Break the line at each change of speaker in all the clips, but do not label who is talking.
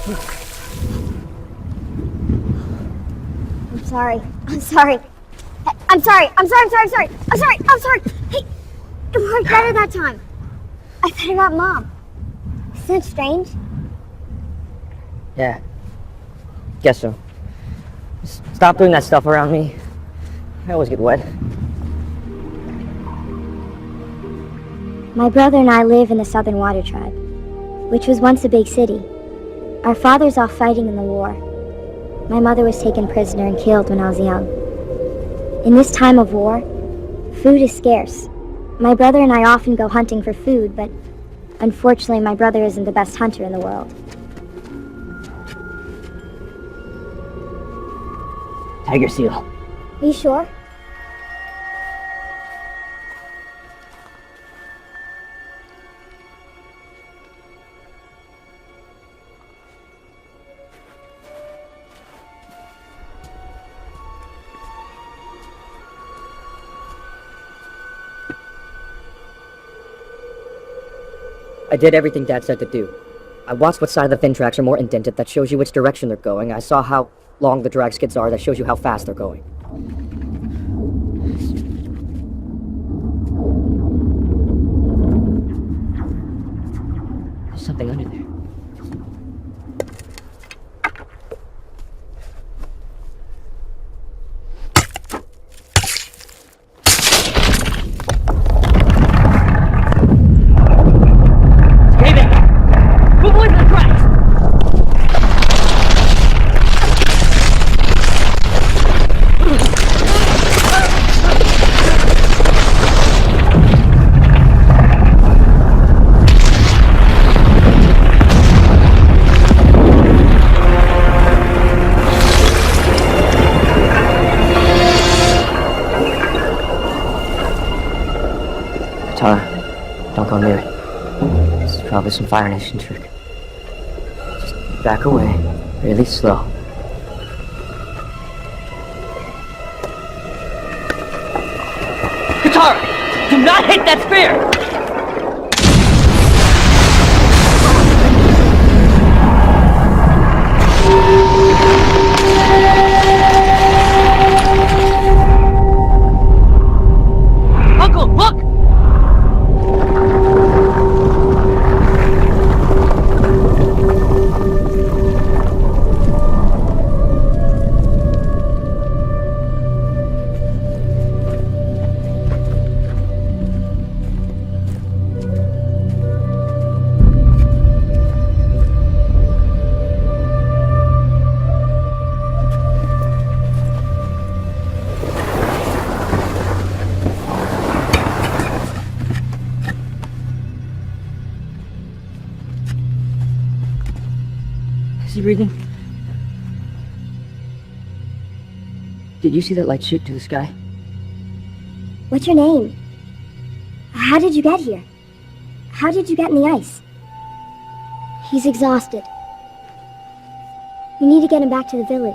I'm sorry. I'm sorry. I'm sorry. I'm sorry. I'm sorry. I'm sorry. I'm sorry. I'm sorry. Hey, it worked better that time. I better got Mom. Isn't that strange?
Yeah. Guess so. Just stop doing that stuff around me. I always get wet.
My brother and I live in the Southern Water Tribe, which was once a big city. Our father's off fighting in the war. My mother was taken prisoner and killed when I was young. In this time of war, food is scarce. My brother and I often go hunting for food, but unfortunately my brother isn't the best hunter in the world.
Tiger seal.
Are you sure?
I did everything Dad said to do. I watched what side of the fin tracks are more indented. That shows you which direction they're going. I saw how long the drag skids are. That shows you how fast they're going. There's something under there. Don't go near it. This is probably some Fire Nation trick. Just back away, really slow. Katara! Do not hit that spear! Uncle, look! Is he breathing? Did you see that light shoot to the sky?
What's your name? How did you get here? How did you get in the ice? He's exhausted. We need to get him back to the village.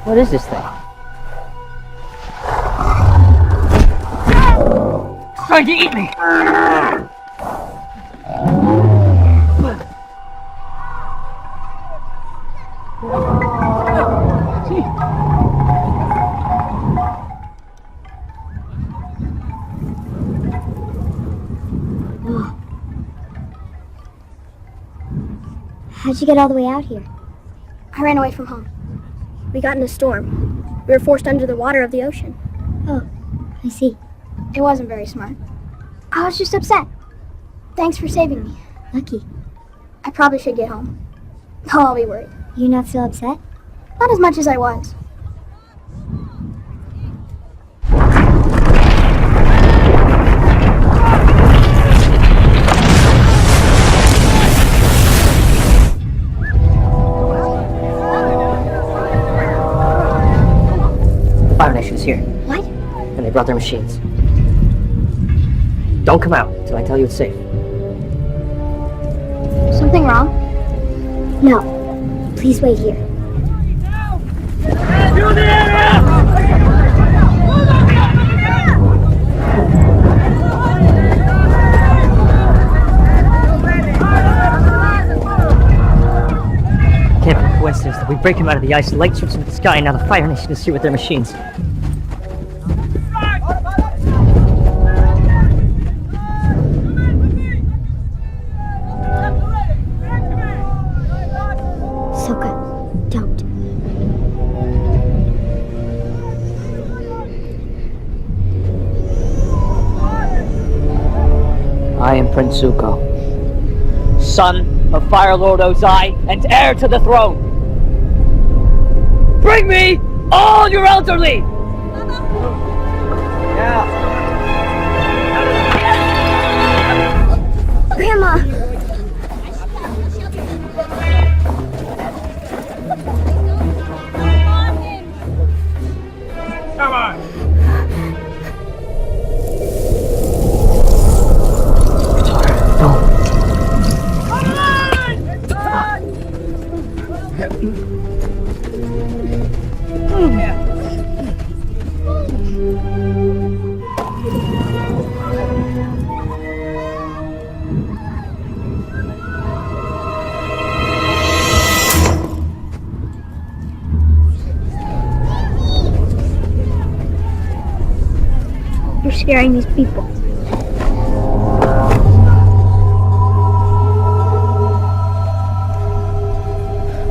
What is this thing? Trying to eat me!
How'd you get all the way out here?
I ran away from home. We got in a storm. We were forced under the water of the ocean.
Oh, I see.
It wasn't very smart. I was just upset. Thanks for saving me.
Lucky.
I probably should get home. I'll be worried.
You're not still upset?
Not as much as I was.
Fire Nation's here.
What?
And they brought their machines. Don't come out until I tell you it's safe.
Something wrong?
No. Please wait here.
To the area!
We break him out of the ice, light shoots into the sky, and now the Fire Nation is here with their machines.
Soka, don't.
I am Prince Zuko, son of Firelord Ozai and heir to the throne. Bring me all your elderly!
Grandma!
Come on!
You're scaring these people.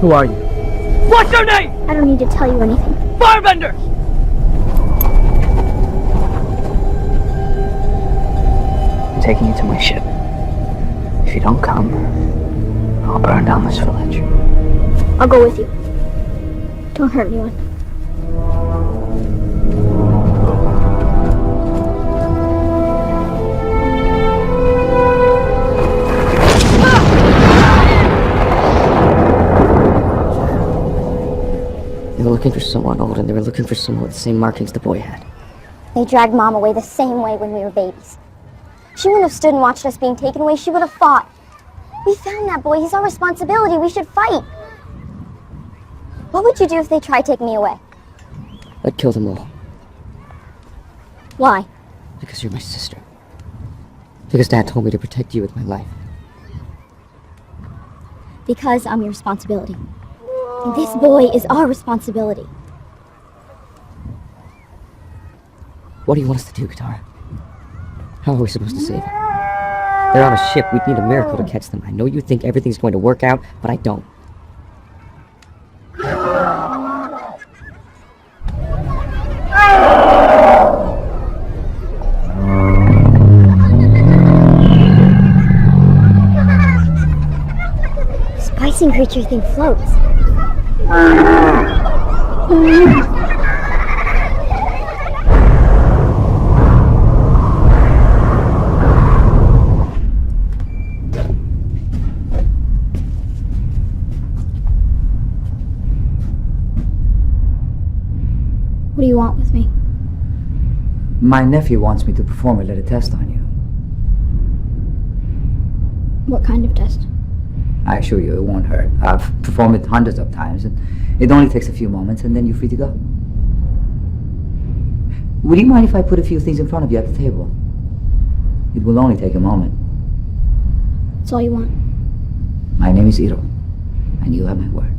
Who are you? What's your name?
I don't need to tell you anything.
Firebender! I'm taking you to my ship. If you don't come, I'll burn down this village.
I'll go with you. Don't hurt anyone.
They were looking for someone old, and they were looking for someone with the same markings the boy had.
They dragged Mom away the same way when we were babies. She wouldn't have stood and watched us being taken away. She would have fought. We found that boy. He's our responsibility. We should fight. What would you do if they tried taking me away?
I'd kill them all.
Why?
Because you're my sister. Because Dad told me to protect you with my life.
Because I'm your responsibility. And this boy is our responsibility.
What do you want us to do, Katara? How are we supposed to save them? They're on a ship. We'd need a miracle to catch them. I know you think everything's going to work out, but I don't.
Spicing creature thing floats.
What do you want with me?
My nephew wants me to perform a little test on you.
What kind of test?
I assure you, it won't hurt. I've performed it hundreds of times, and it only takes a few moments, and then you're free to go. Would you mind if I put a few things in front of you at the table? It will only take a moment.
That's all you want.
My name is Iro, and you have my word.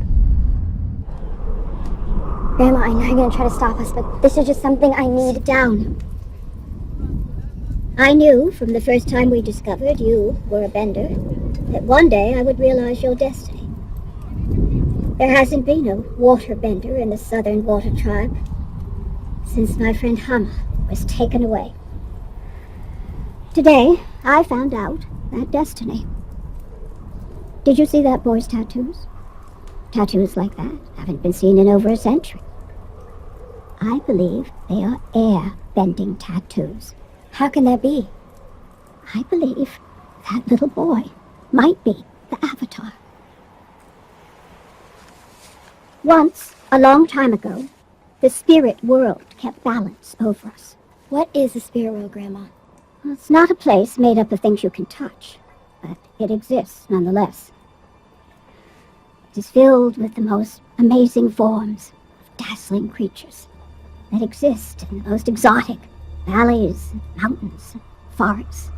Grandma, I know you're going to try to stop us, but this is just something I need.
Sit down. I knew from the first time we discovered you were a bender that one day I would realize your destiny. There hasn't been a water bender in the Southern Water Tribe since my friend Hama was taken away. Today, I found out that destiny. Did you see that boy's tattoos? Tattoos like that haven't been seen in over a century. I believe they are air-bending tattoos.
How can that be?
I believe that little boy might be the Avatar. Once, a long time ago, the spirit world kept balance over us.
What is the spirit world, Grandma?
Well, it's not a place made up of things you can touch, but it exists nonetheless. It is filled with the most amazing forms of dazzling creatures that exist in the most exotic valleys, mountains, forests.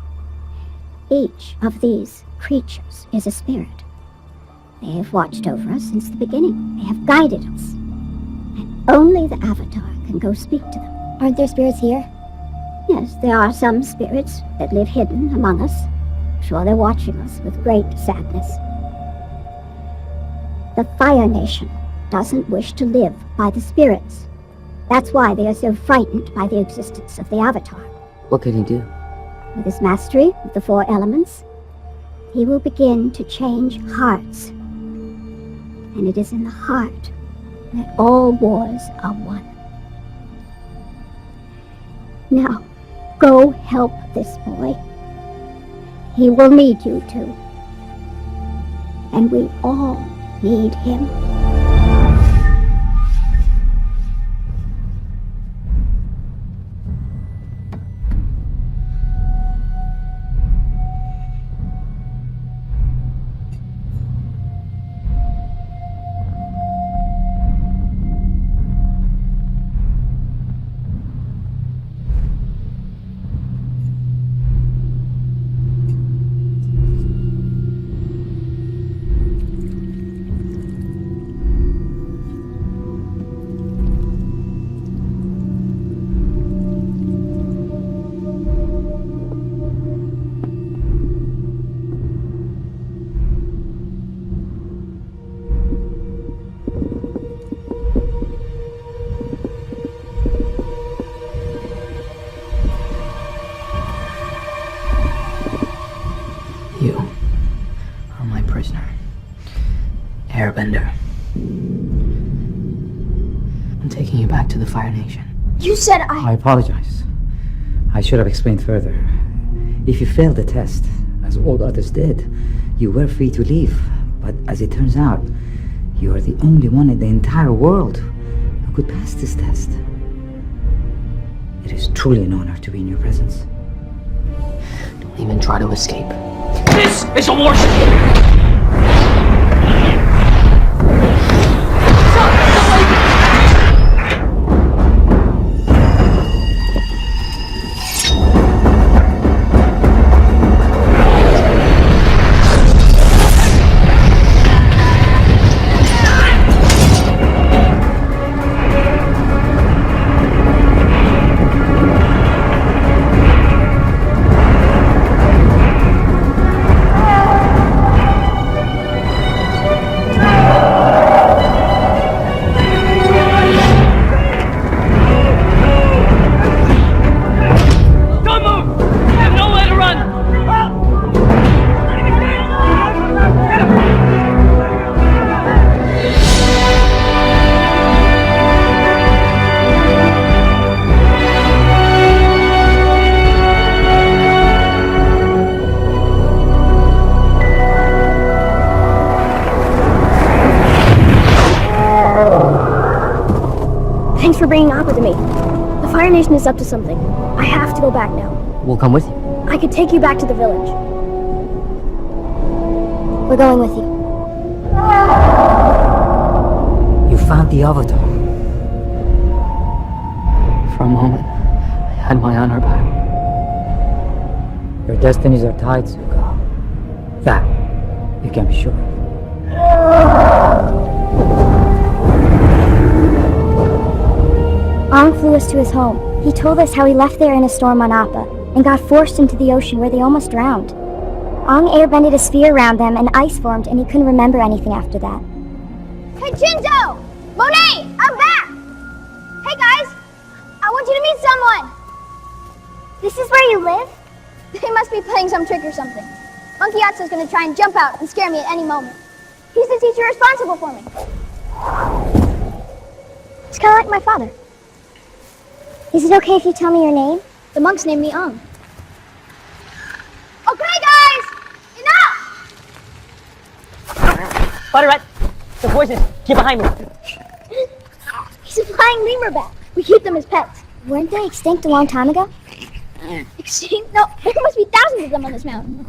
Each of these creatures is a spirit, They have watched over us since the beginning. They have guided us. And only the Avatar can go speak to them.
Aren't there spirits here?
Yes, there are some spirits that live hidden among us. I'm sure they're watching us with great sadness. The Fire Nation doesn't wish to live by the spirits. That's why they are so frightened by the existence of the Avatar.
What can he do?
With his mastery of the 4 elements, he will begin to change hearts. And it is in the heart that all wars are won. Now, go help this boy. He will need you too. And we all need him.
You are my prisoner. Airbender. I'm taking you back to the Fire Nation.
You said
I apologize. I should have explained further. If you failed the test, as all others did, you were free to leave. But as it turns out, you are the only one in the entire world who could pass this test. It is truly an honor to be in your presence.
Don't even try to escape. This is a warship!
Thanks for bringing Aqua to me. The Fire Nation is up to something. I have to go back now.
We'll come with you.
I could take you back to the village.
We're going with you.
You found the Avatar.
For a moment, I had my honor back.
Your destinies are tied, Zuko. That you can be sure.
Ong flew us to his home. He told us how he left there in a storm on Appa and got forced into the ocean where they almost drowned. Ong airbended a sphere around them and ice formed, and he couldn't remember anything after that.
Hey, Shinzo! Monet! I'm back! Hey, guys! I want you to meet someone!
This is where you live?
They must be playing some trick or something. Monkey Yatsu's gonna try and jump out and scare me at any moment. He's the teacher responsible for me. It's kind of like my father.
Is it okay if you tell me your name?
The monks named me Ong. Okay, guys! Enough!
Butter-Rat, the horses, get behind me.
He's a flying lemur bat. We keep them as pets.
Weren't they extinct a long time ago?
Extinct? No, there must be thousands of them on this mountain.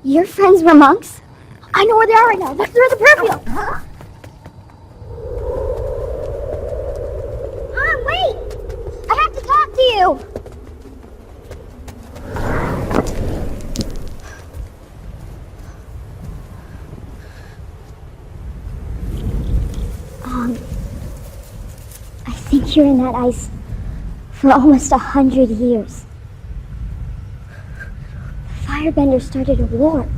Your friends were monks?
I know where they are right now. They're through the perfume. Wait! I have to talk to you.
here in that ice for almost 100 years. Firebender started a war.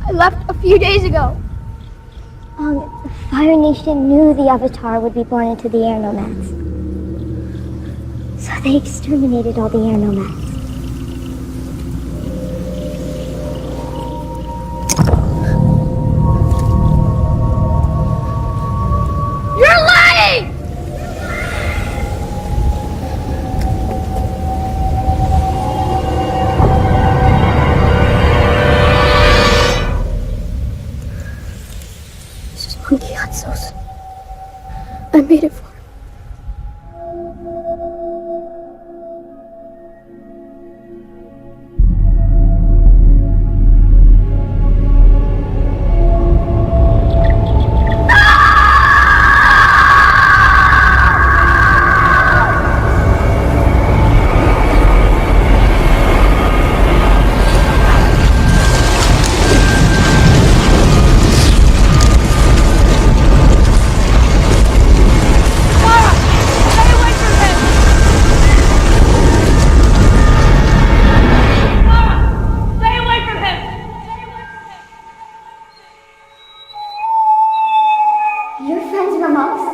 I left a few days ago.
The Fire Nation knew the Avatar would be born into the air nomads. So they exterminated all the air nomads.
You're lying!
This is Monkey Hot Sauce. I made it for him. Your friends were monks?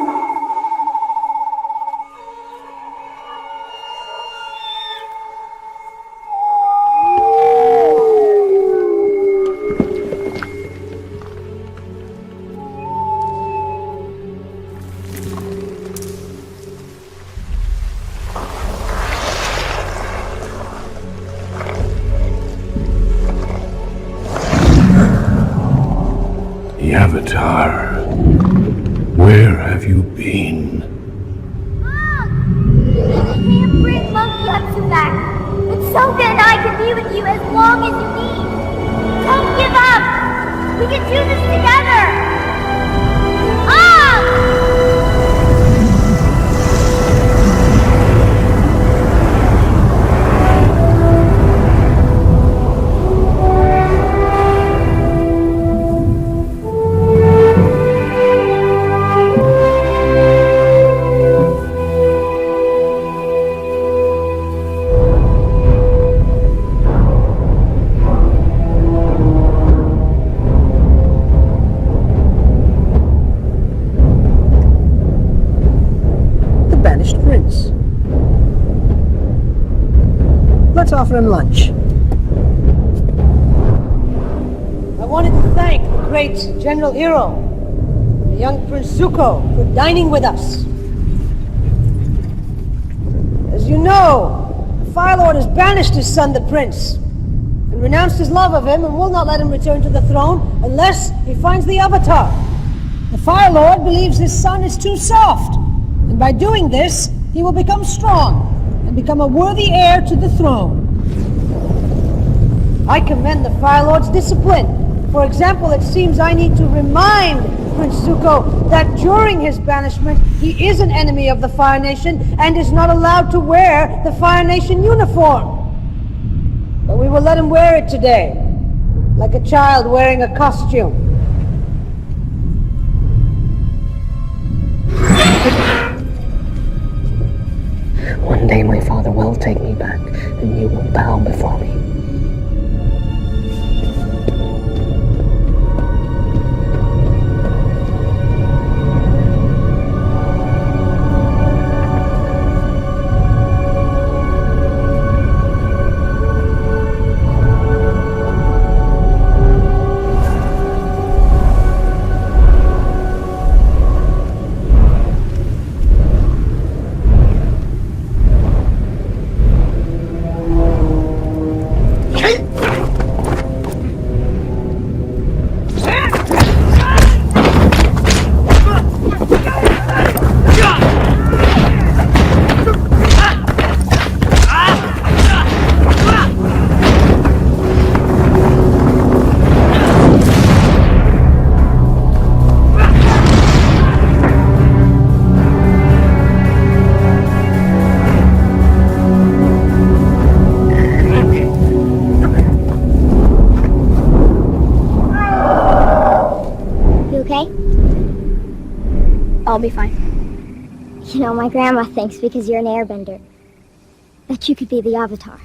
The Avatar. Where have you been?
I can't bring Monkey Hudson back. But Soka and I can be with you as long as you need. Don't give up! We can do this together!
Banished prince. Let's offer him lunch. I wanted to thank the great General Hero, the young Prince Zuko, for dining with us. As you know, the Fire Lord has banished his son, the Prince, and renounced his love of him and will not let him return to the throne unless he finds the Avatar. The Fire Lord believes his son is too soft. And by doing this, he will become strong and become a worthy heir to the throne. I commend the Fire Lord's discipline. For example, it seems I need to remind Prince Zuko that during his banishment, he is an enemy of the Fire Nation and is not allowed to wear the Fire Nation uniform. But we will let him wear it today, like a child wearing a costume.
One day my father will take me back, and you will bow before me.
I'll be fine.
You know, my grandma thinks because you're an airbender that you could be the Avatar.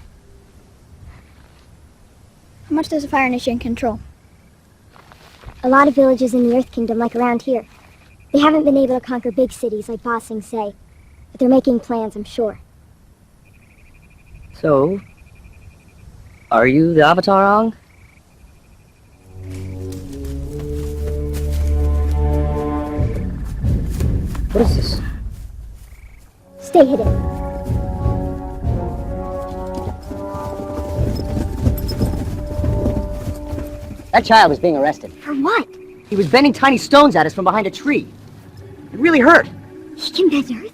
How much does the Fire Nation control?
A lot of villages in the Earth Kingdom, like around here. They haven't been able to conquer big cities like Ba Sing Se, but they're making plans, I'm sure.
So, are you the Avatar, Ong? What is this?
Stay hidden.
That child is being arrested.
For what?
He was bending tiny stones at us from behind a tree. It really hurt.
He can bend Earth?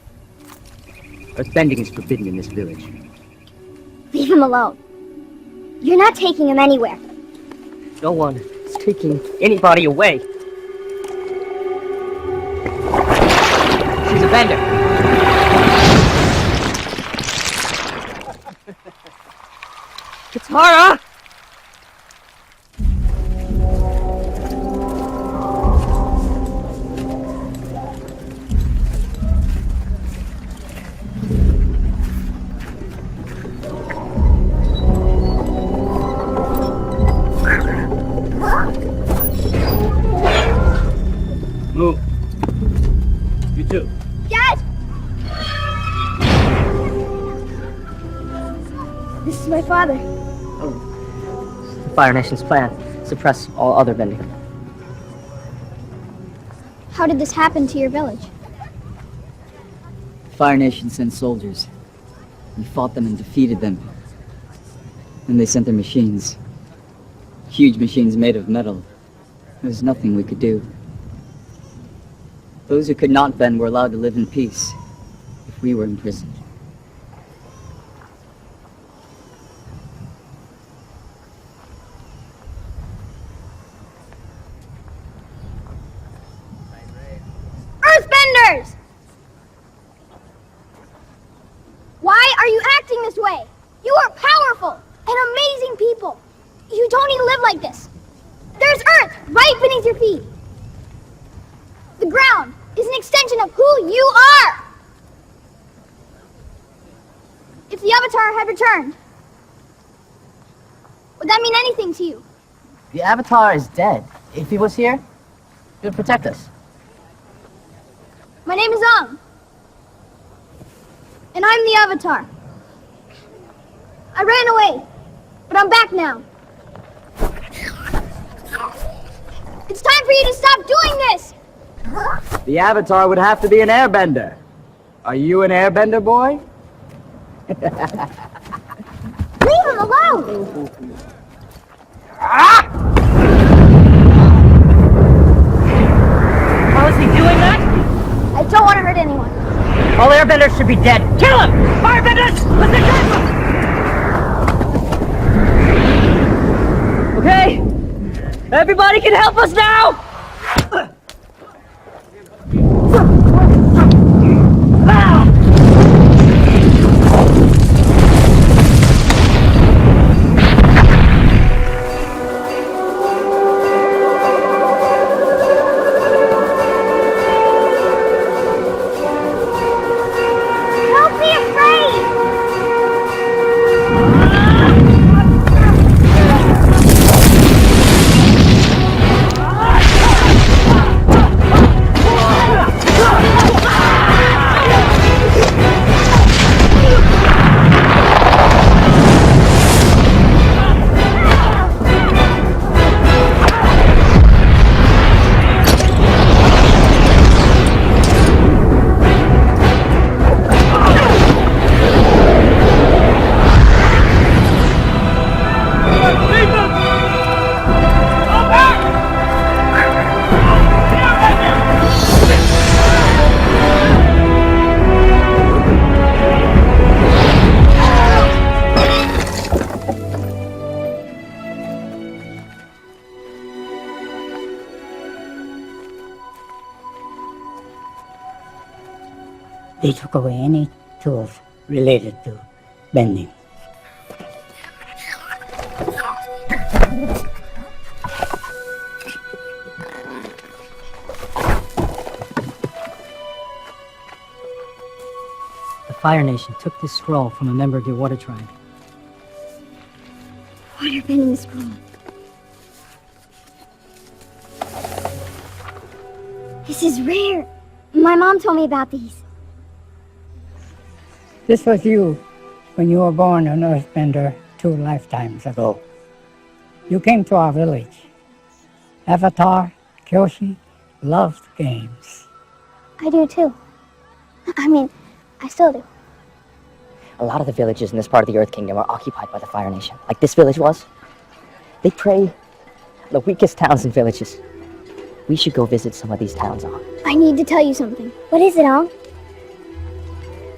Earthbending is forbidden in this village.
Leave him alone. You're not taking him anywhere.
No one is taking anybody away. She's a bender. Katara!
Move. You too.
Dad!
This is my father.
The Fire Nation's plan. Suppress all other bending.
How did this happen to your village?
Fire Nation sent soldiers. We fought them and defeated them. Then they sent their machines. Huge machines made of metal. There was nothing we could do. Those who could not bend were allowed to live in peace if we were imprisoned.
Earthbenders! Why are you acting this way? You are powerful and amazing people. You don't need to live like this. There's Earth right beneath your feet. The ground is an extension of who you are. If the Avatar had returned, would that mean anything to you?
The Avatar is dead. If he was here, he would protect us.
My name is Ong, and I'm the Avatar. I ran away, but I'm back now. It's time for you to stop doing this!
The Avatar would have to be an airbender. Are you an airbender, boy?
Leave him alone!
How is he doing that?
I don't want to hurt anyone.
All airbenders should be dead. Kill him! Firebenders! Let's attack him! Okay? Everybody can help us now!
Don't be afraid!
They took away any tools related to bending. Fire Nation took this scroll from a member of your water tribe.
Waterbending scroll. This is rare. My mom told me about these.
This was you when you were born an Earthbender 2 lifetimes ago. You came to our village. Avatar, Kyoshi, loved games.
I do too. I mean, I still do.
A lot of the villages in this part of the Earth Kingdom are occupied by the Fire Nation, like this village was. They prey on the weakest towns and villages. We should go visit some of these towns, Ang.
I need to tell you something.
What is it, Ang?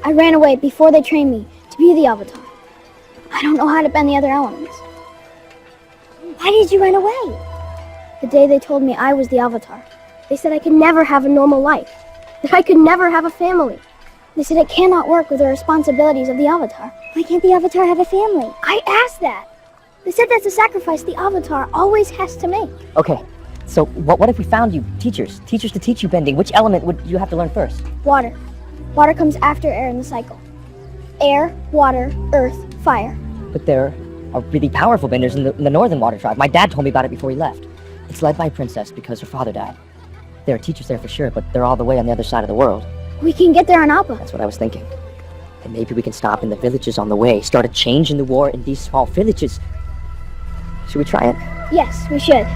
I ran away before they trained me to be the Avatar. I don't know how to bend the other elements.
Why did you run away?
The day they told me I was the Avatar, they said I could never have a normal life, that I could never have a family. They said it cannot work with the responsibilities of the Avatar.
Why can't the Avatar have a family?
I asked that. They said that's a sacrifice the Avatar always has to make.
Okay, so what if we found you teachers to teach you bending? Which element would you have to learn first?
Water. Water comes after air in the cycle. Air, water, earth, fire.
But there are really powerful benders in the Northern Water Tribe. My dad told me about it before he left. It's led by a princess because her father died. There are teachers there for sure, but they're all the way on the other side of the world.
We can get there on Appa.
That's what I was thinking. And maybe we can stop in the villages on the way, start a change in the war in these small villages. Should we try it?
Yes, we should.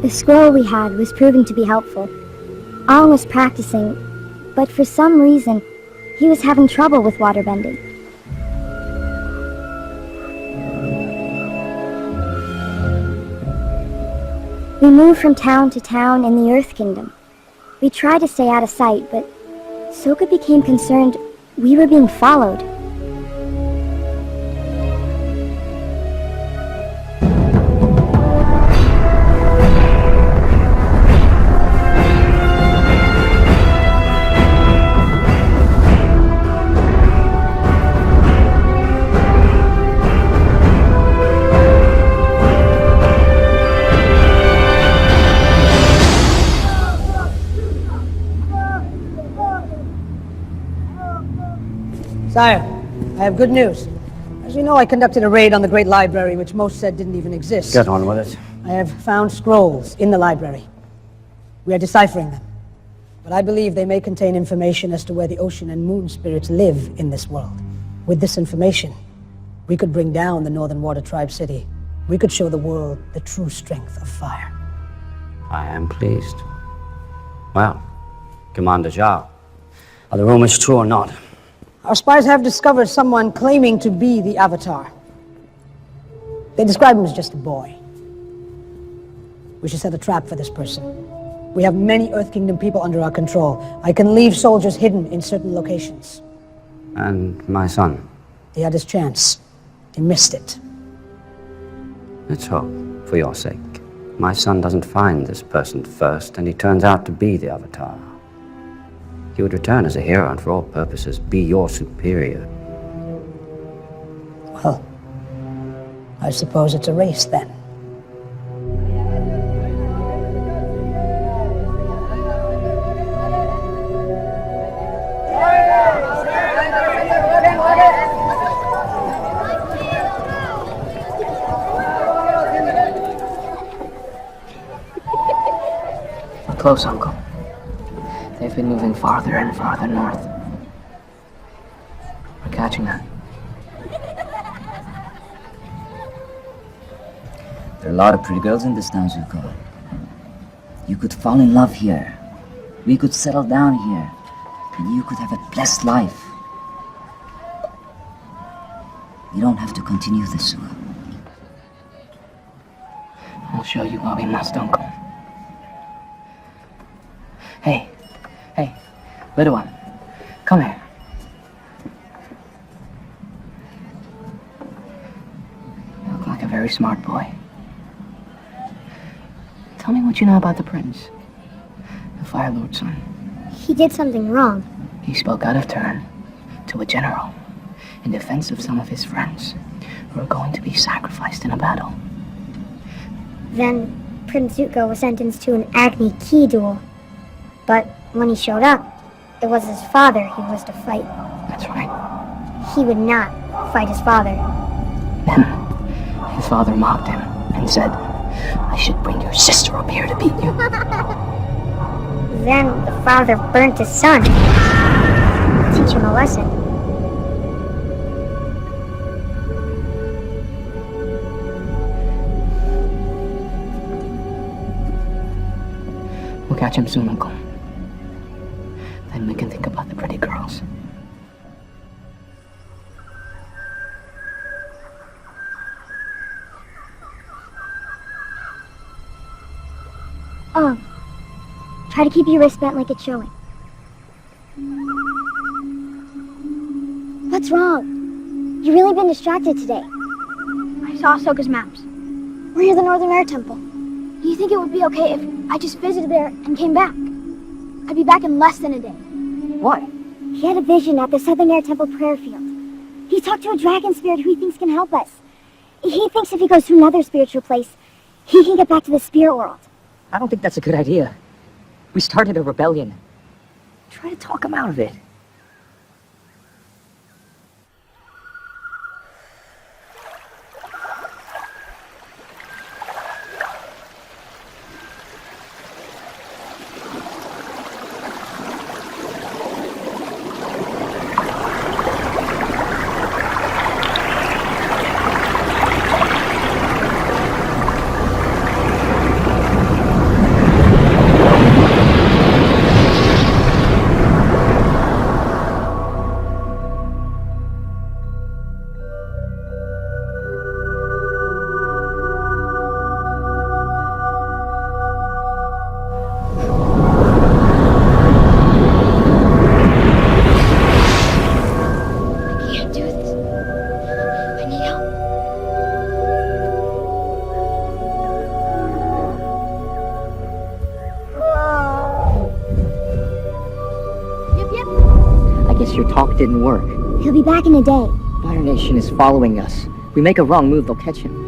The scroll we had was proving to be helpful. Ang was practicing, but for some reason, he was having trouble with waterbending. We moved from town to town in the Earth Kingdom. We tried to stay out of sight, but Sokka became concerned we were being followed.
Sire, I have good news. As you know, I conducted a raid on the Great Library, which most said didn't even exist.
Get on with it.
I have found scrolls in the library. We are deciphering them. But I believe they may contain information as to where the ocean and moon spirits live in this world. With this information, we could bring down the Northern Water Tribe city. We could show the world the true strength of fire.
I am pleased. Well, Commander Zhao, are the rumors true or not?
Our spies have discovered someone claiming to be the Avatar. They describe him as just a boy. We should set a trap for this person. We have many Earth Kingdom people under our control. I can leave soldiers hidden in certain locations.
And my son?
He had his chance. He missed it.
Let's hope, for your sake, my son doesn't find this person first and he turns out to be the Avatar. He would return as a hero and for all purposes be your superior.
Well, I suppose it's a race then.
We're close, Uncle. They've been moving farther and farther north. We're catching that.
There are a lot of pretty girls in this town, Zuko. You could fall in love here. We could settle down here. And you could have a blessed life. You don't have to continue the sewer.
I'll show you why we must, Uncle. Hey, little one, come here. You look like a very smart boy. Tell me what you know about the prince, the Fire Lord's son.
He did something wrong.
He spoke out of turn to a general in defense of some of his friends who are going to be sacrificed in a battle.
Then Prince Zuko was sentenced to an Agni Ki duel. But when he showed up, it was his father he was to fight.
That's right.
He would not fight his father.
Then his father mocked him and said, I should bring your sister up here to beat you.
Then the father burnt his son to teach him a lesson.
We'll catch him soon, Uncle. Then we can think about the pretty girls.
Try to keep your wrist bent like it's showing. What's wrong? You've really been distracted today.
I saw Ahsoka's maps. We're near the Northern Air Temple. Do you think it would be okay if I just visited there and came back? I'd be back in less than a day.
Why?
He had a vision at the Southern Air Temple prayer field. He talked to a dragon spirit who he thinks can help us. He thinks if he goes to another spiritual place, he can get back to the spirit world.
I don't think that's a good idea. We started a rebellion. Try to talk him out of it. Your talk didn't work.
He'll be back in a day.
Fire Nation is following us. We make a wrong move, they'll catch him.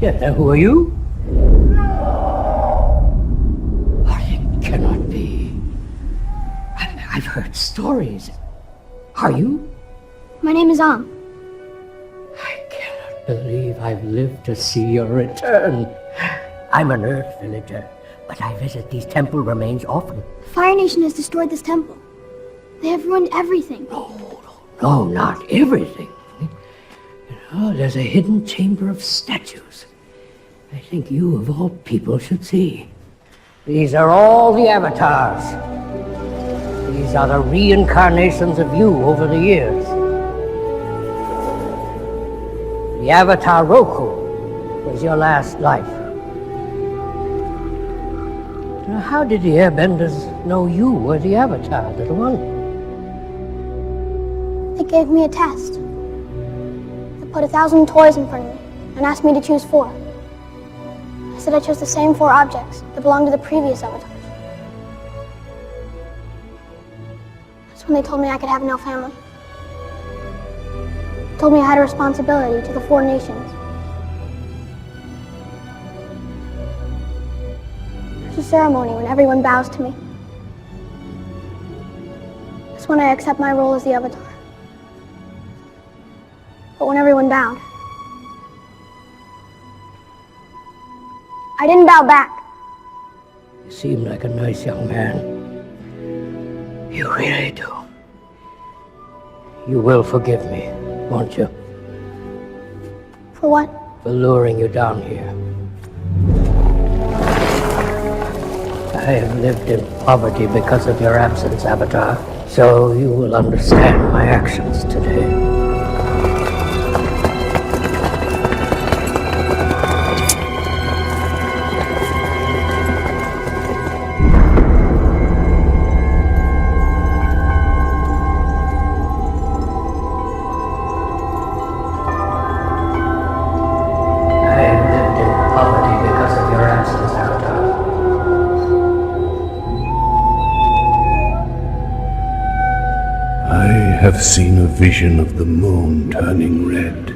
Yeah, who are you? It cannot be. I've heard stories. Are you?
My name is Am.
I cannot believe I've lived to see your return. I'm an Earth villager, but I visit these temple remains often.
The Fire Nation has destroyed this temple. They have ruined everything.
No, not everything. There's a hidden chamber of statues. I think you, of all people, should see. These are all the avatars. These are the reincarnations of you over the years. The avatar Roku was your last life. Now, how did the airbenders know you were the avatar, little one?
They gave me a test. They put 1,000 toys in front of me and asked me to choose 4. I said I chose the same 4 objects that belonged to the previous avatars. That's when they told me I could have no family. They told me I had a responsibility to the 4 nations. There's a ceremony when everyone bows to me. That's when I accept my role as the Avatar. But when everyone bowed, I didn't bow back.
You seem like a nice young man. You really do. You will forgive me, won't you?
For what?
For luring you down here. I have lived in poverty because of your absence, Avatar, so you will understand my actions today.
I have seen a vision of the moon turning red.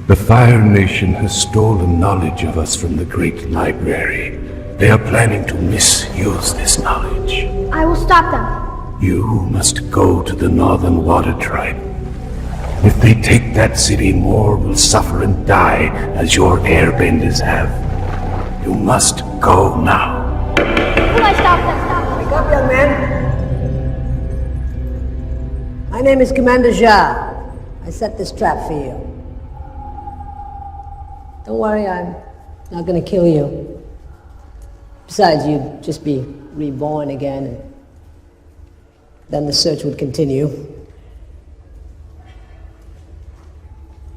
The Fire Nation has stolen knowledge of us from the Great Library. They are planning to misuse this knowledge.
I will stop them.
You must go to the Northern Water Tribe. If they take that city, more will suffer and die as your airbenders have. You must go now.
Will I stop them?
Wake up, young man. My name is Commander Jha. I set this trap for you. Don't worry, I'm not gonna kill you. Besides, you'd just be reborn again, and then the search would continue.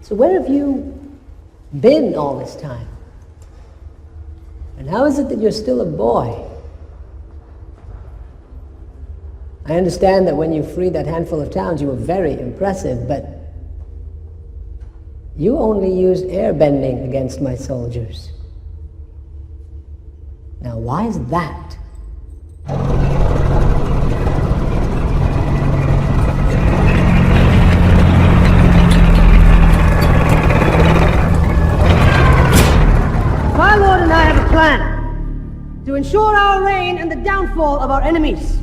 So where have you been all this time? And how is it that you're still a boy? I understand that when you freed that handful of towns, you were very impressive, but you only used airbending against my soldiers. Now, why is that? My lord and I have a plan to ensure our reign and the downfall of our enemies.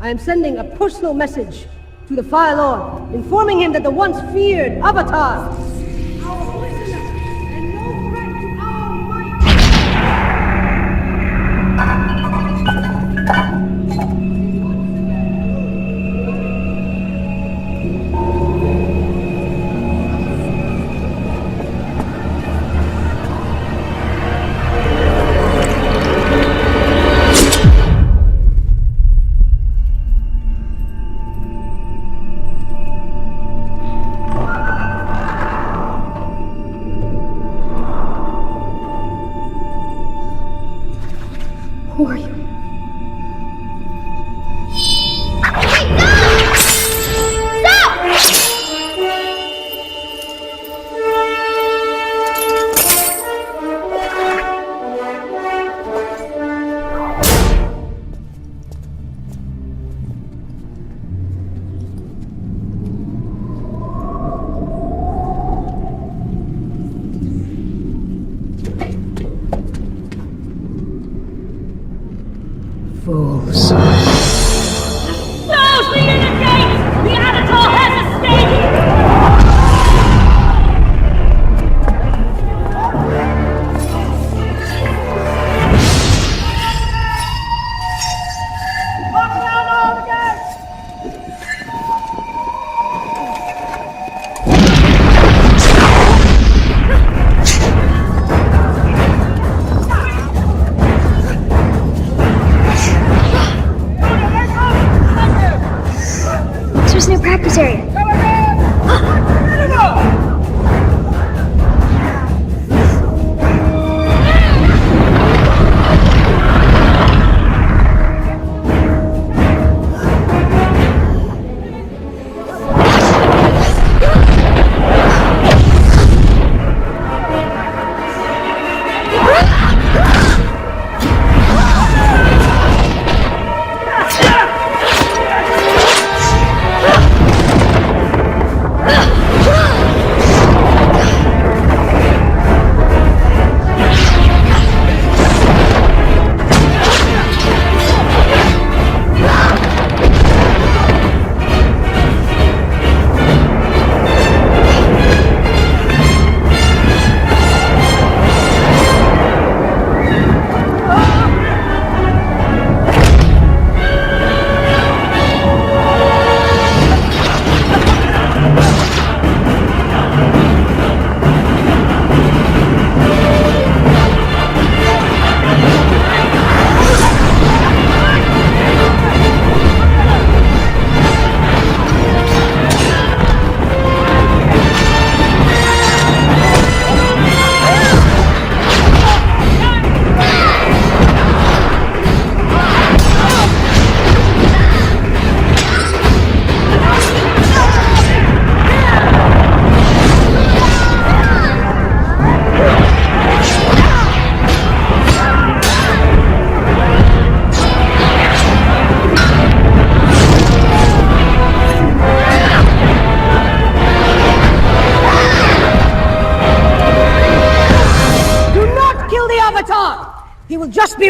I am sending a personal message to the Fire Lord, informing him that the once feared Avatar, our listener, and no threat to our might.
Who are you?
Fools.
Close the inner gate! The Avatar has escaped! Lock down all the gates!
There's no practice area.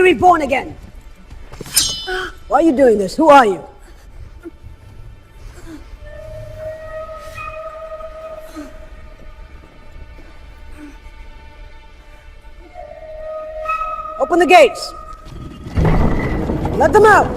reborn again. Why are you doing this? Who are you? Open the gates. Let them out.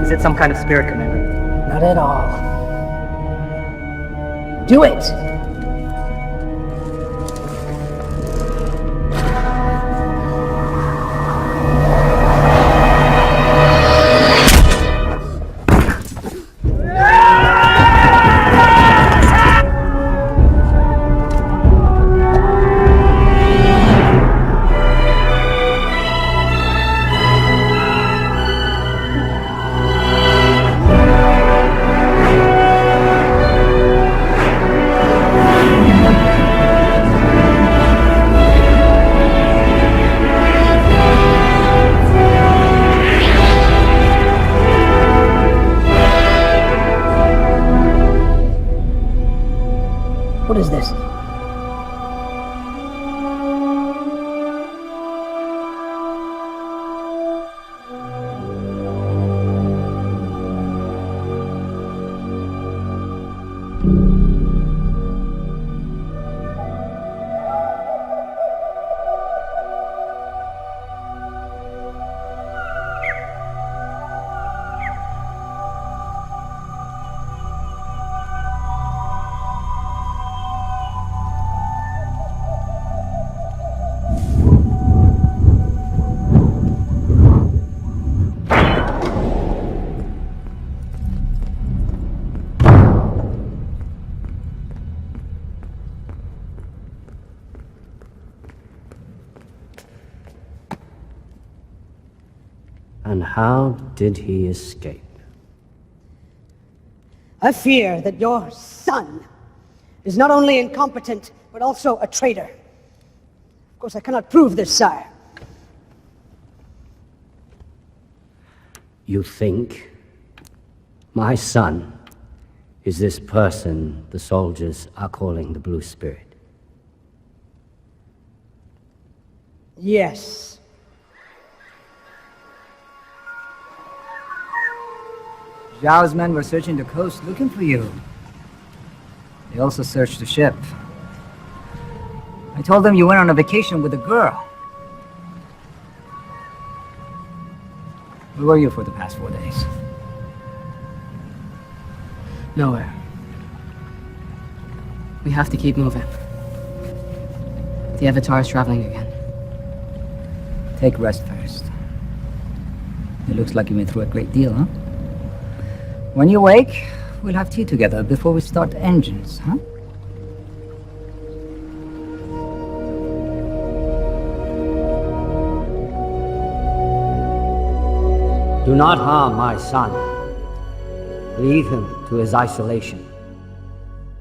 Is it some kind of spirit, Commander?
Not at all. Do it! What is this?
And how did he escape?
I fear that your son is not only incompetent, but also a traitor. Of course, I cannot prove this, sire.
You think my son is this person the soldiers are calling the Blue Spirit?
Yes.
Zhao's men were searching the coast looking for you. They also searched the ship. I told them you went on a vacation with a girl. Where were you for the past 4 days?
Nowhere. We have to keep moving. The Avatar is traveling again.
Take rest first. It looks like you went through a great deal, huh? When you wake, we'll have tea together before we start the engines, huh?
Do not harm my son. Leave him to his isolation.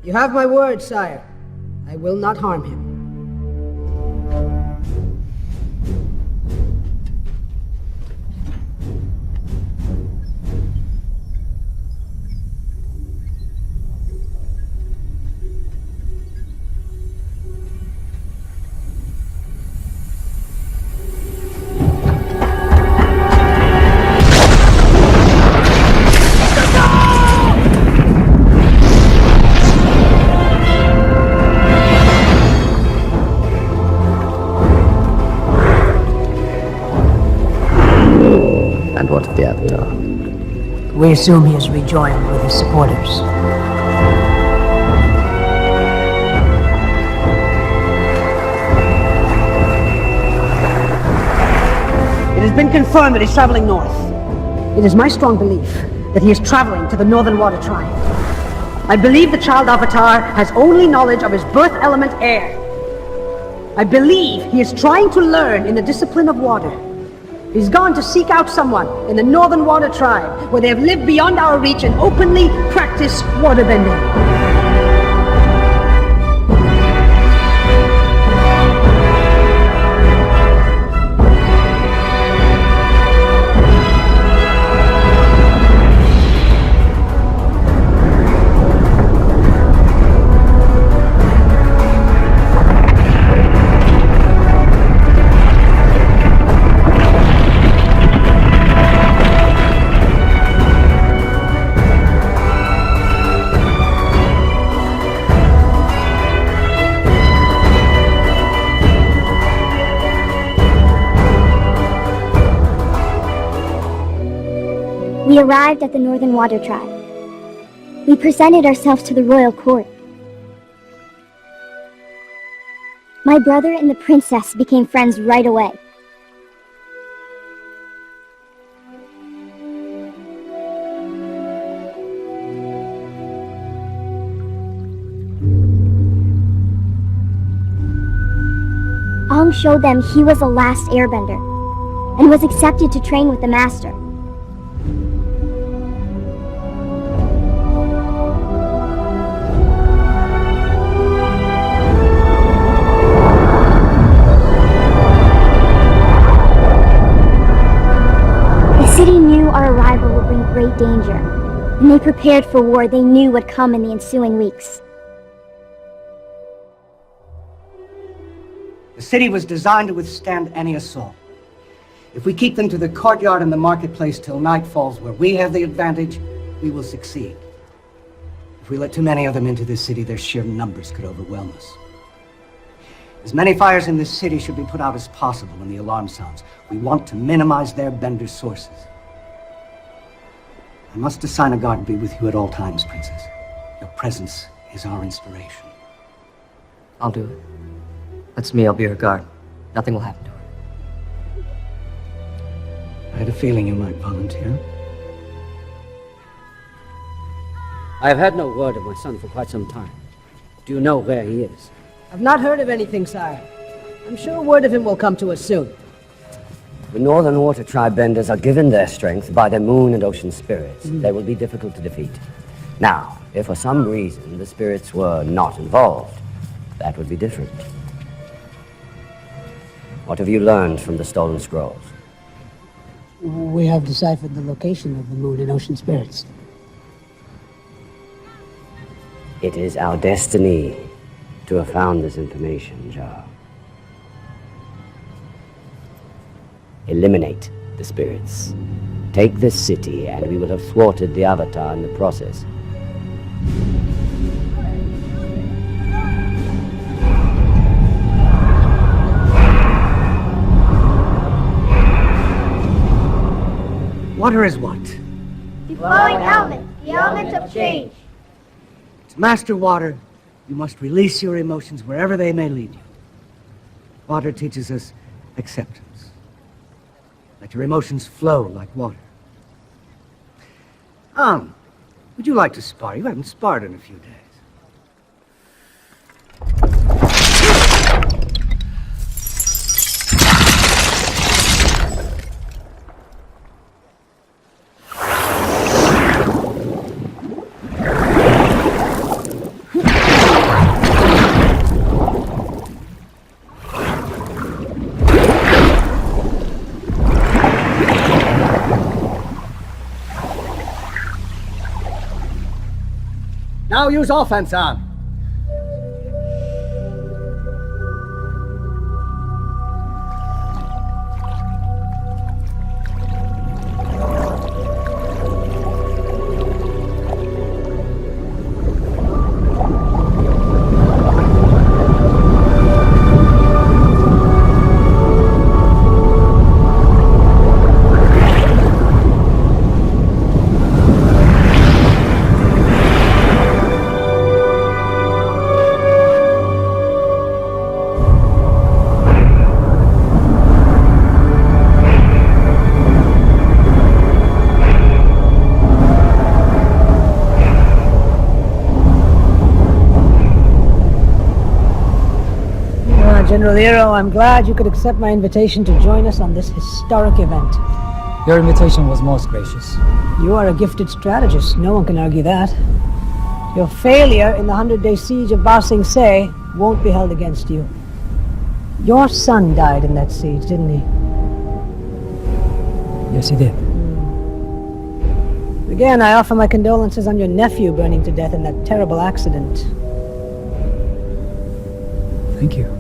You have my word, sire. I will not harm him.
And what of the Avatar?
We assume he has rejoined with his supporters. It has been confirmed that he's traveling north. It is my strong belief that he is traveling to the Northern Water Tribe. I believe the child Avatar has only knowledge of his birth element air. I believe he is trying to learn in the discipline of water. He's gone to seek out someone in the Northern Water Tribe, where they have lived beyond our reach and openly practice waterbending.
arrived at the Northern Water Tribe. We presented ourselves to the royal court. My brother and the princess became friends right away. Ong showed them he was the last airbender, and was accepted to train with the master. The city knew our arrival would bring great danger, and they prepared for war they knew would come in the ensuing weeks.
The city was designed to withstand any assault. If we keep them to the courtyard and the marketplace till night falls, where we have the advantage, we will succeed. If we let too many of them into this city, their sheer numbers could overwhelm us. As many fires in this city should be put out as possible when the alarm sounds. We want to minimize their bender sources. I must assign a guard to be with you at all times, Princess. Your presence is our inspiration.
I'll do it. That's me, I'll be her guard. Nothing will happen to her.
I had a feeling you might volunteer.
I have had no word of my son for quite some time. Do you know where he is?
I've not heard of anything, sire. I'm sure word of him will come to us soon.
The Northern Water Tribe benders are given their strength by the moon and ocean spirits. They will be difficult to defeat. Now, if for some reason the spirits were not involved, that would be different. What have you learned from the stolen scrolls?
We have deciphered the location of the moon and ocean spirits.
It is our destiny to have found this information, Jar. Eliminate the spirits. Take this city, and we will have thwarted the Avatar in the process.
Water is what?
The flowing element, the element of change.
To master water, you must release your emotions wherever they may lead you. Water teaches us acceptance. Let your emotions flow like water. Would you like to spar? You haven't sparred in a few days. Now use offense on. General Hero, I'm glad you could accept my invitation to join us on this historic event.
Your invitation was most gracious.
You are a gifted strategist. No one can argue that. Your failure in the 100-day siege of Ba Sing Se won't be held against you. Your son died in that siege, didn't he?
Yes, he did.
Again, I offer my condolences on your nephew burning to death in that terrible accident.
Thank you.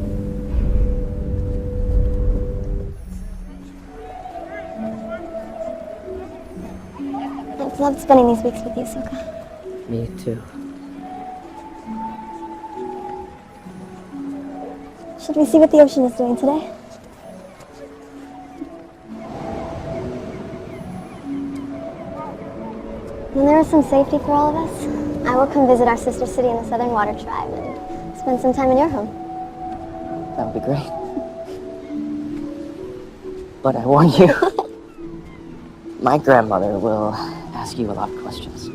I've loved spending these weeks with you, Sokka.
Me too.
Should we see what the ocean is doing today? When there is some safety for all of us, I will come visit our sister city in the Southern Water Tribe and spend some time in your home.
That would be great. But I warn you, my grandmother will ask you a lot of questions.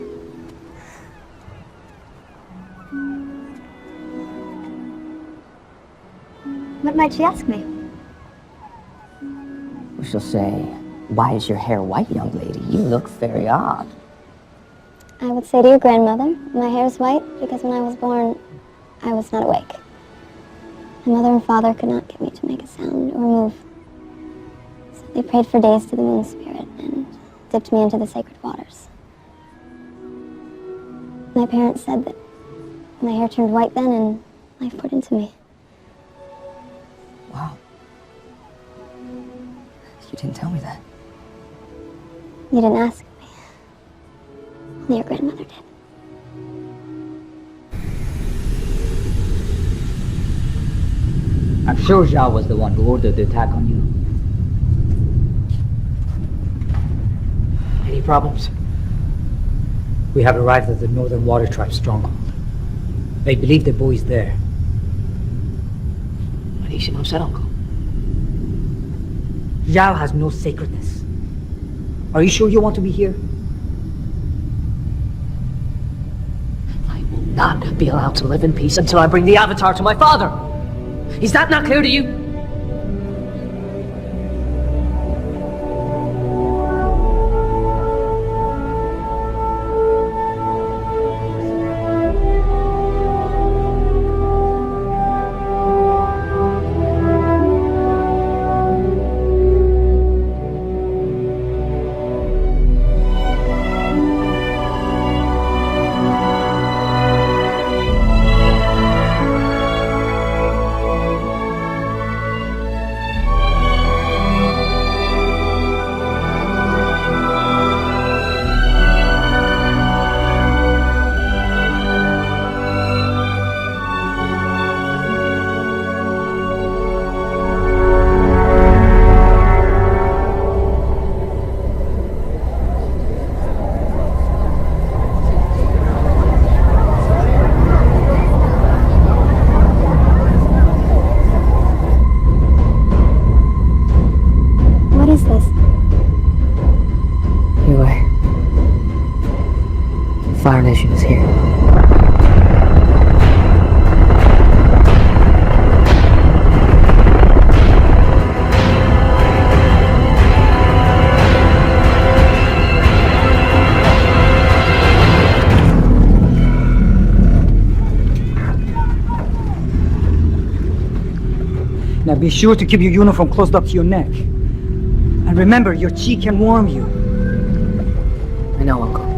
What might she ask me?
She'll say, "Why is your hair white, young lady? You look very odd."
I would say to your grandmother, my hair is white because when I was born, I was not awake. My mother and father could not get me to make a sound or move. So they prayed for days to the moon spirit and dipped me into the sacred waters. My parents said that my hair turned white then and life poured into me.
Wow. You didn't tell me that.
You didn't ask me. Only your grandmother did.
I'm sure Zhao was the one who ordered the attack on you.
Any problems?
We have arrived at the Northern Water Tribe stronghold. They believe the boy is there.
What do you seem upset, Uncle?
Zhao has no sacredness. Are you sure you want to be here?
I will not be allowed to live in peace until I bring the Avatar to my father. Is that not clear to you? Fire Nation is here.
Now be sure to keep your uniform closed up to your neck. And remember, your chi can warm you.
I know, Uncle.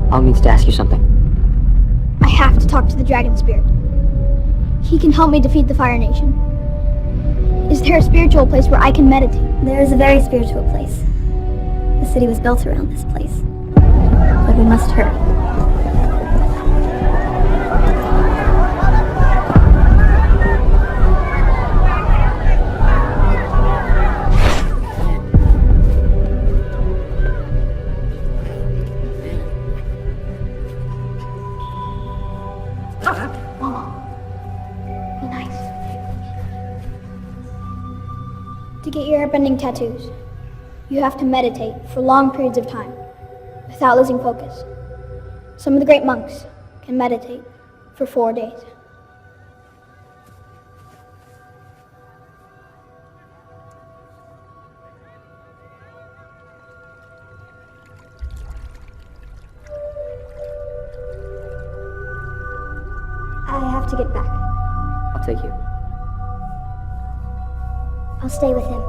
Al needs to ask you something.
I have to talk to the Dragon Spirit. He can help me defeat the Fire Nation. Is there a spiritual place where I can meditate?
There is a very spiritual place. The city was built around this place. But we must hurry.
To get your airbending tattoos, you have to meditate for long periods of time without losing focus. Some of the great monks can meditate for 4 days. I have to get back.
I'll take you.
I'll stay with him.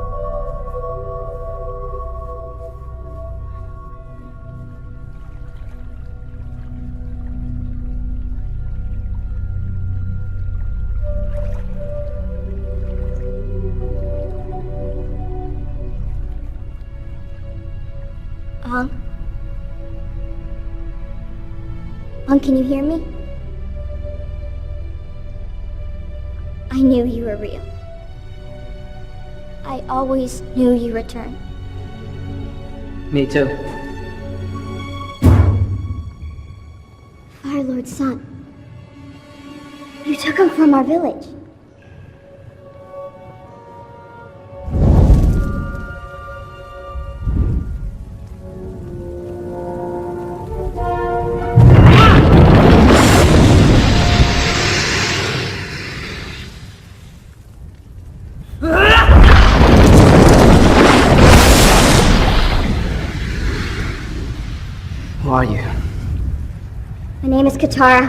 Can you hear me? I knew you were real. I always knew you returned.
Me too.
Firelord's son. You took him from our village.
Who are you?
My name is Katara,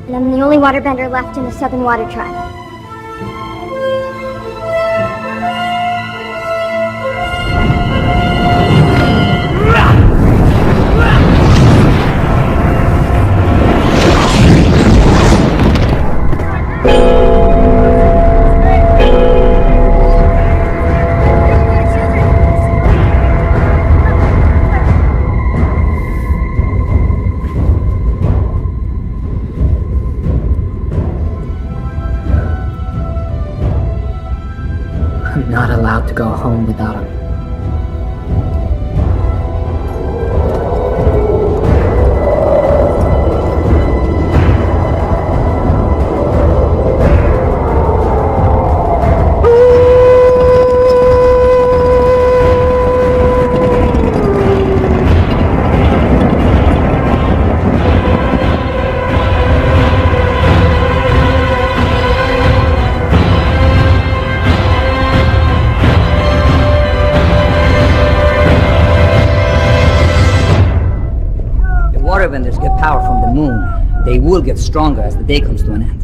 and I'm the only waterbender left in the Southern Water Tribe.
I'm not allowed to go home without him. Waterbenders get power from the moon. They will get stronger as the day comes to an end.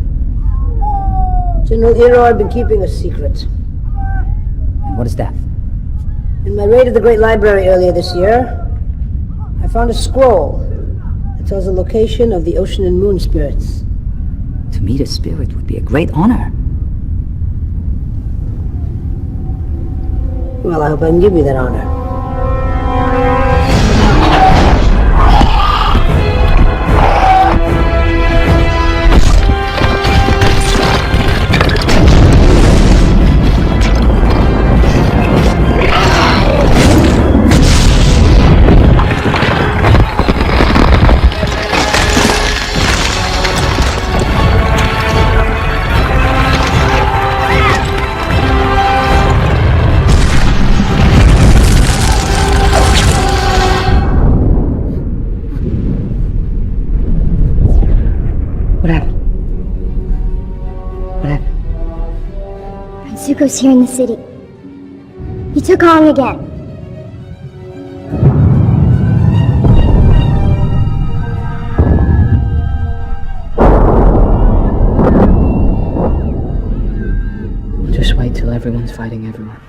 General Hero, I've been keeping a secret.
And what is that?
In my raid of the Great Library earlier this year, I found a scroll that tells the location of the ocean and moon spirits.
To meet a spirit would be a great honor.
Well, I hope I can give you that honor.
Zuko's here in the city. He took Aang again.
Just wait till everyone's fighting everyone.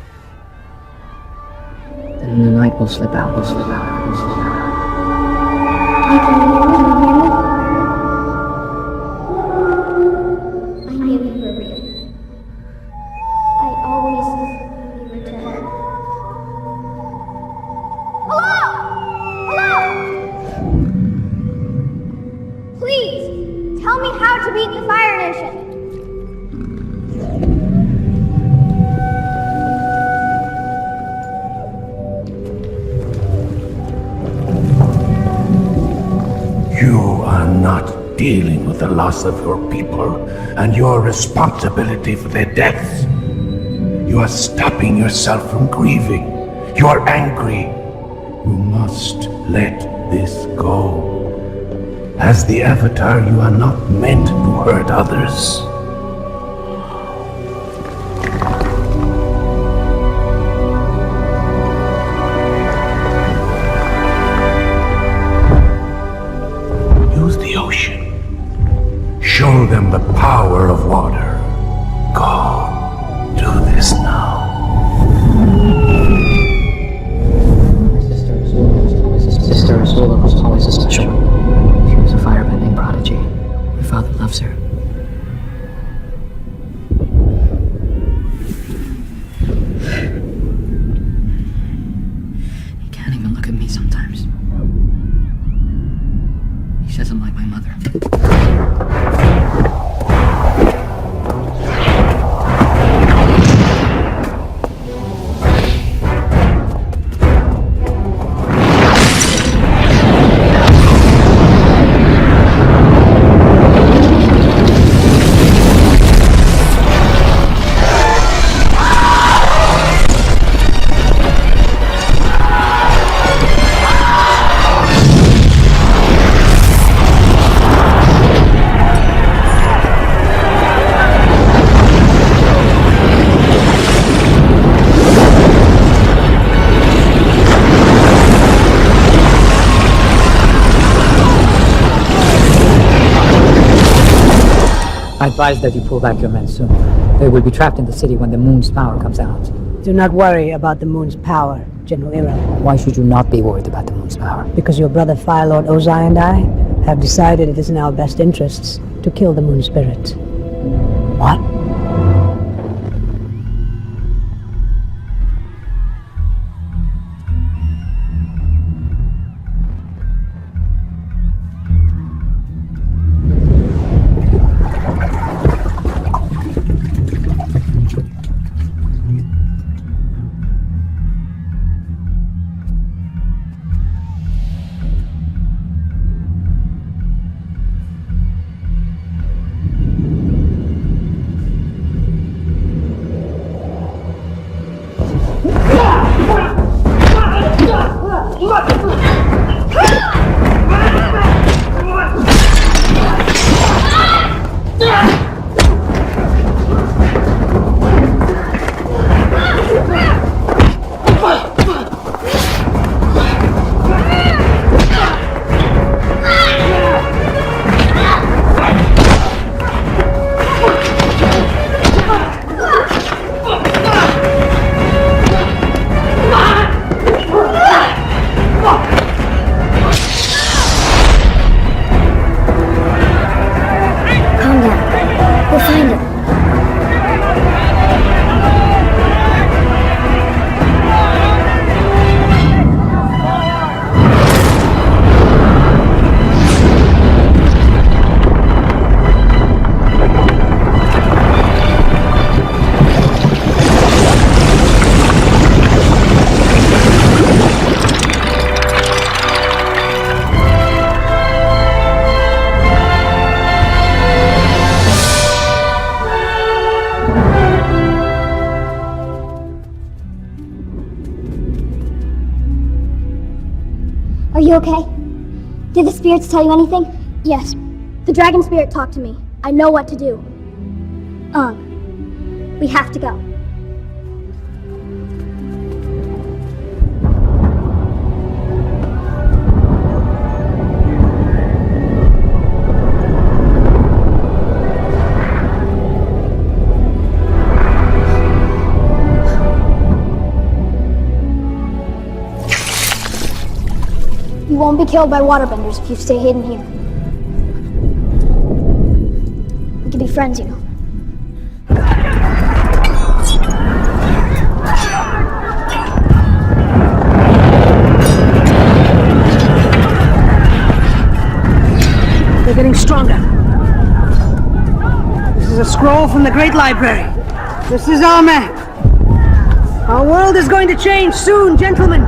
Then the night will slip out, will slip out, will slip out.
Can you hear me? I knew you were real. I always knew you returned.
Hello! Hello! Please, tell me how to beat the Fire Nation.
You are not dealing with the loss of your people and your responsibility for their deaths. You are stopping yourself from grieving. You are angry. You must let this go. As the Avatar, you are not meant to hurt others. Use the ocean. Show them the power of water. Go. Do this now.
Sister Azula was always special. She was a firebending prodigy. My father loves her. He can't even look at me sometimes. He says I'm like my mother.
I advise that you pull back your men soon. They will be trapped in the city when the moon's power comes out.
Do not worry about the moon's power, General Ira.
Why should you not be worried about the moon's power?
Because your brother Firelord Ozai and I have decided it is in our best interests to kill the moon spirit.
What?
Are you okay? Did the spirits tell you anything? Yes. The dragon spirit talked to me. I know what to do. We have to go. You won't be killed by waterbenders if you stay hidden here. We can be friends, you know.
They're getting stronger. This is a scroll from the Great Library. This is our map. Our world is going to change soon, gentlemen.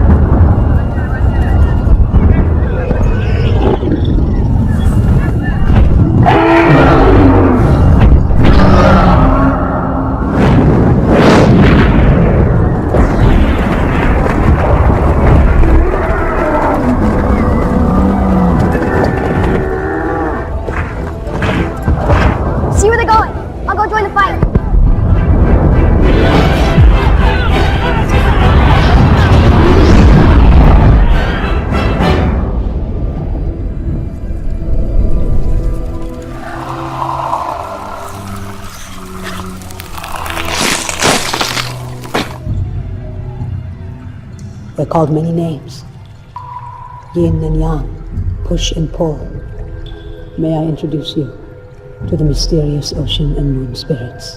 We're called many names. Yin and yang, push and pull. May I introduce you to the mysterious ocean and moon spirits?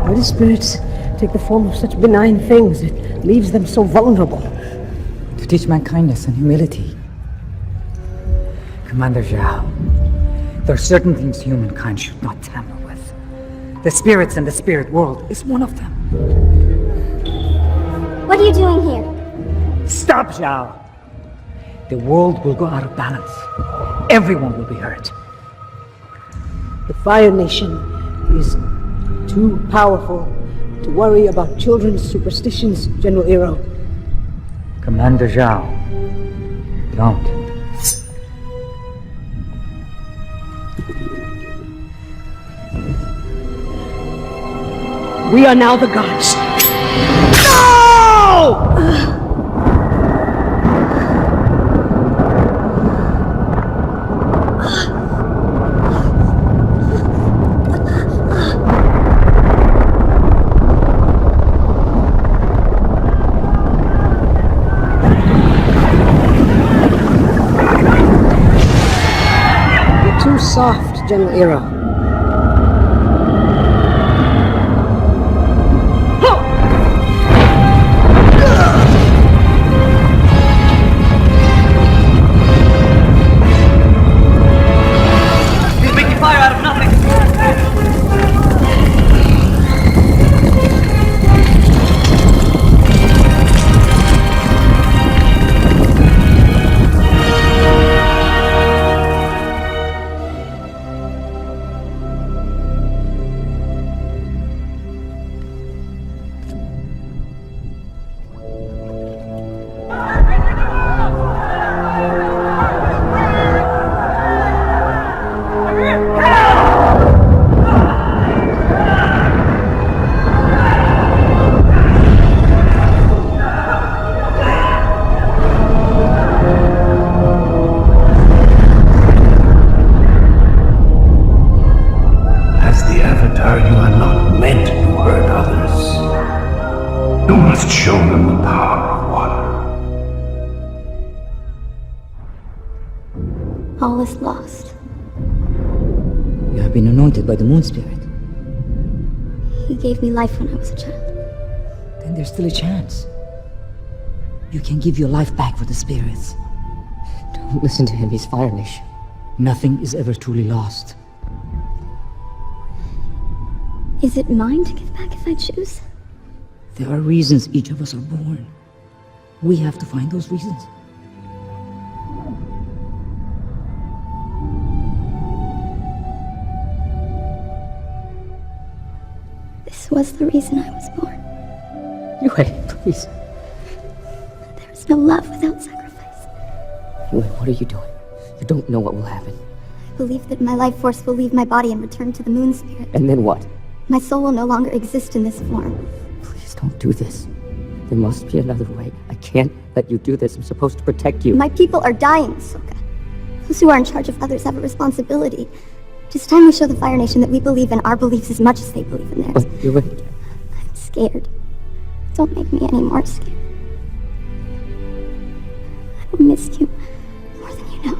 Why do spirits take the form of such benign things? It leaves them so vulnerable.
To teach man kindness and humility. Commander Zhao, there are certain things humankind should not tamper with. The spirits and the spirit world is one of them.
What are you doing here?
Stop, Zhao! The world will go out of balance. Everyone will be hurt.
The Fire Nation is too powerful to worry about children's superstitions, General Iro.
Commander Zhao, don't.
We are now the gods. No! You're too soft, General Iro.
Show them the power of water.
All is lost.
You have been anointed by the moon spirit.
He gave me life when I was a child.
Then there's still a chance. You can give your life back for the spirits.
Don't listen to him, he's Fire Nation.
Nothing is ever truly lost.
Is it mine to give back if I choose?
There are reasons each of us are born. We have to find those reasons.
This was the reason I was born.
Yue, please.
There is no love without sacrifice.
Yue, what are you doing? You don't know what will happen.
I believe that my life force will leave my body and return to the moon spirit.
And then what?
My soul will no longer exist in this form.
Please don't do this. There must be another way. I can't let you do this. I'm supposed to protect you.
My people are dying, Ahsoka. Those who are in charge of others have a responsibility. It is time we show the Fire Nation that we believe in our beliefs as much as they believe in theirs.
But Yue...
I'm scared. Don't make me any more scared. I will miss you more than you know.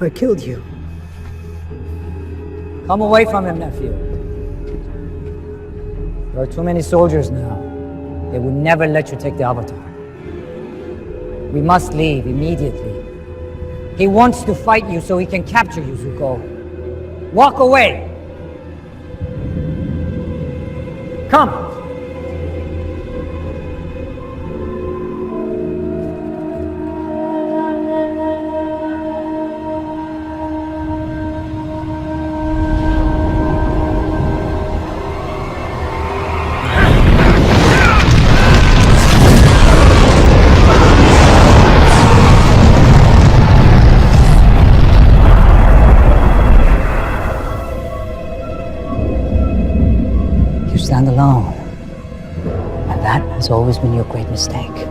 I killed you.
Come away from him, nephew. There are too many soldiers now. They will never let you take the Avatar. We must leave immediately. He wants to fight you so he can capture you, Zuko. Walk away! Come! Stand alone. And that has always been your great mistake.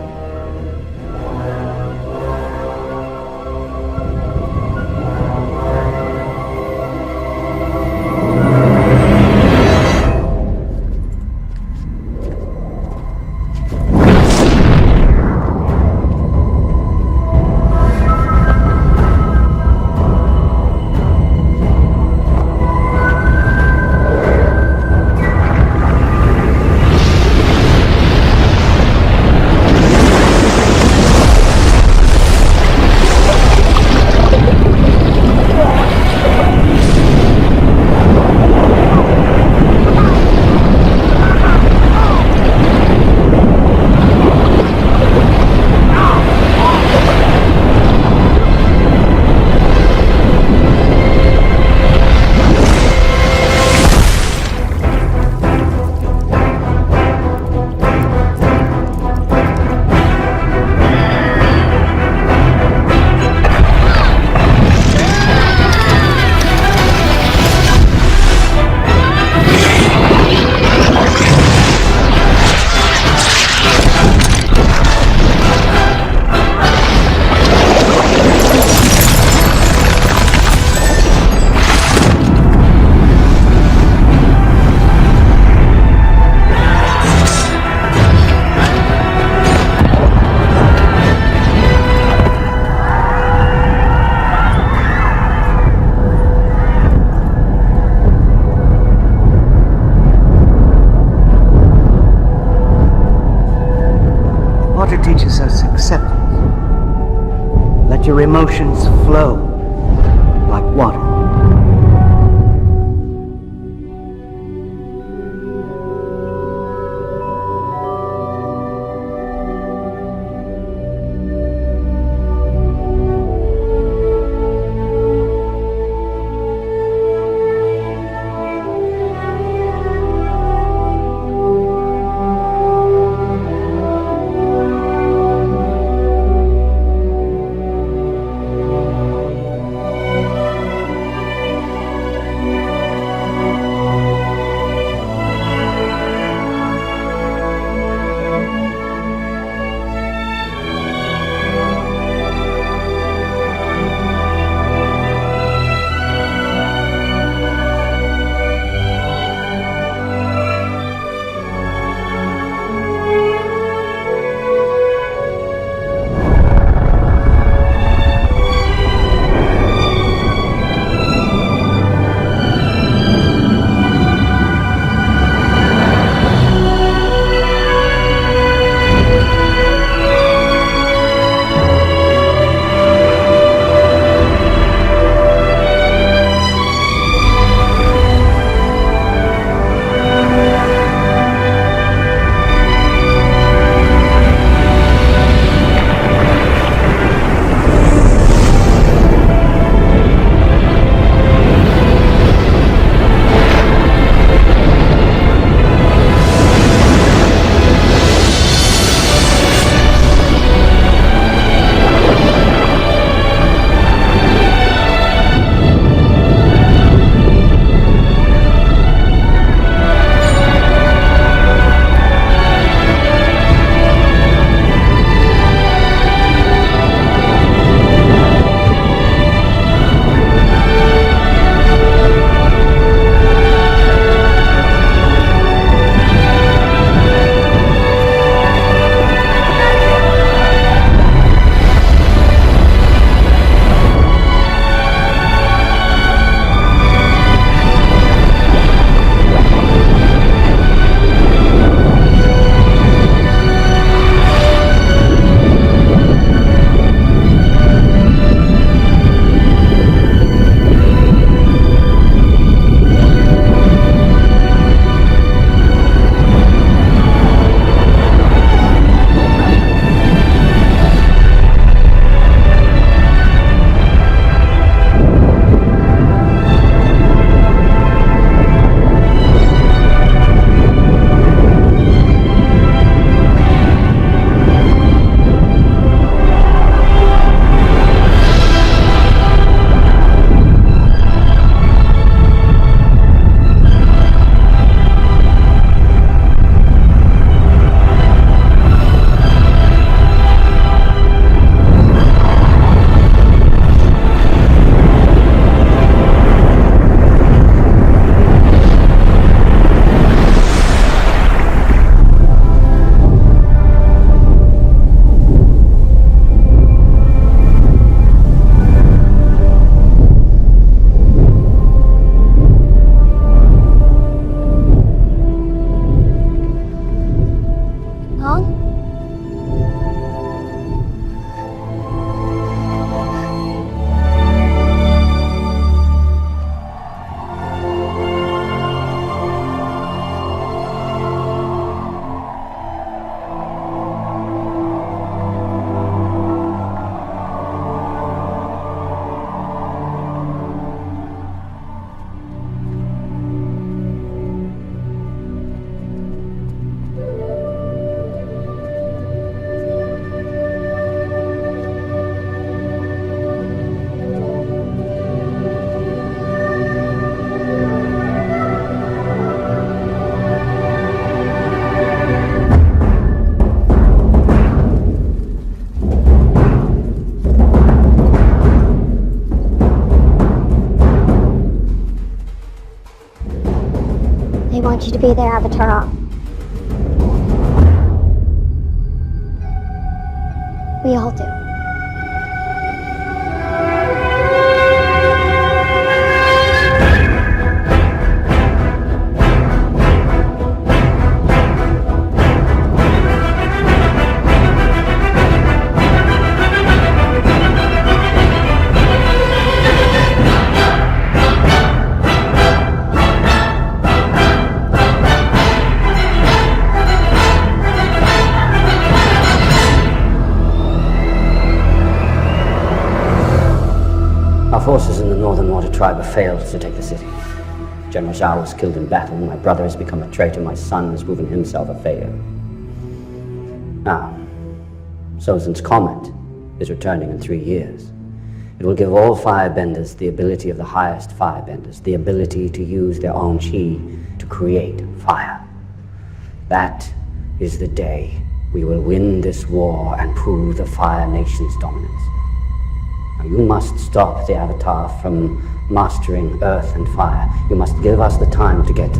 Your emotions flow like water.
They want you to be their avatar. We all do.
Our forces in the Northern Water Tribe have failed to take the city. General Zhao was killed in battle. My brother has become a traitor. My son has proven himself a failure. Now, Sozin's comet is returning in 3 years. It will give all firebenders the ability of the highest firebenders, the ability to use their own chi to create fire. That is the day we will win this war and prove the Fire Nation's dominance. Now, you must stop the Avatar from mastering earth and fire. You must give us the time to get to